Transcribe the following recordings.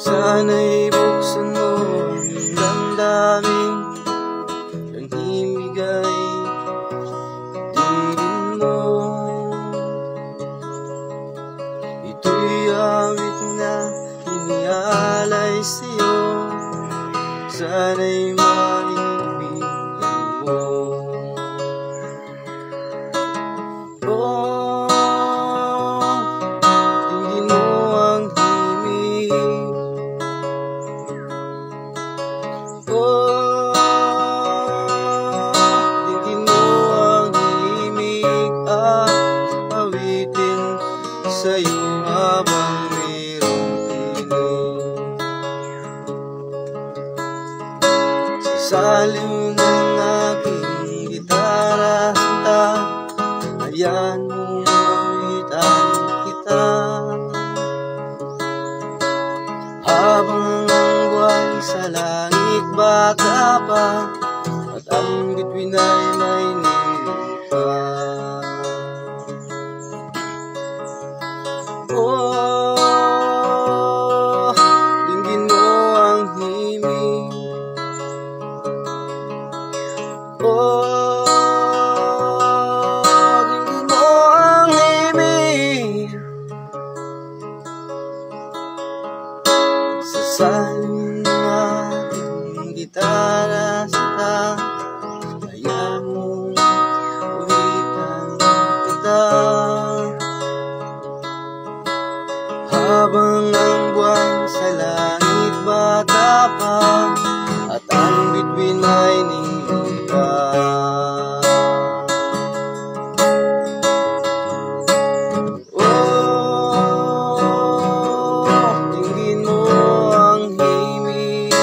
Sana'y buksan mo ang damdamin, ang himigay tingin mo. Ito'y awit na inialay sa'yo, sana'y maibigan mo. Tingin mo ang himig, tingin mo ang himig at awitin sa'yo habang mayroong tinig. Sasaliw ng aking gitara, sinta, hayaan mong awitan kita habang ang buwan sa langit baka pa at ang bituin ay may nipa. Tingin mo ang himig, tingin mo ang himig. Sasaliw ng aking gitara, sinta, hayaan mong awitan kita habang ang buwan sa langit baka pa at ang bituin ay ningka. Tingin mo ang himig,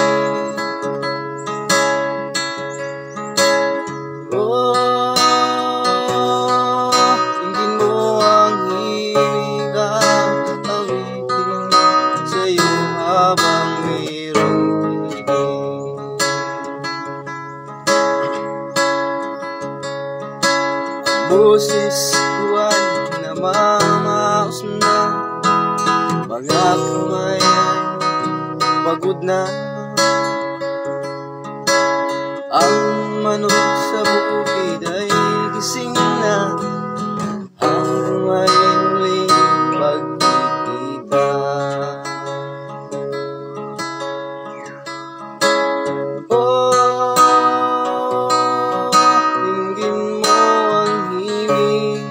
tingin mo ang himig at awitin sa'yo habang mayroong tinig. Boses ko ay namamaos na, mga kamay ay pagod na, ang manok sa bukid ay gising na, hanggang may muling pagkikita. Tingin mo ang himig,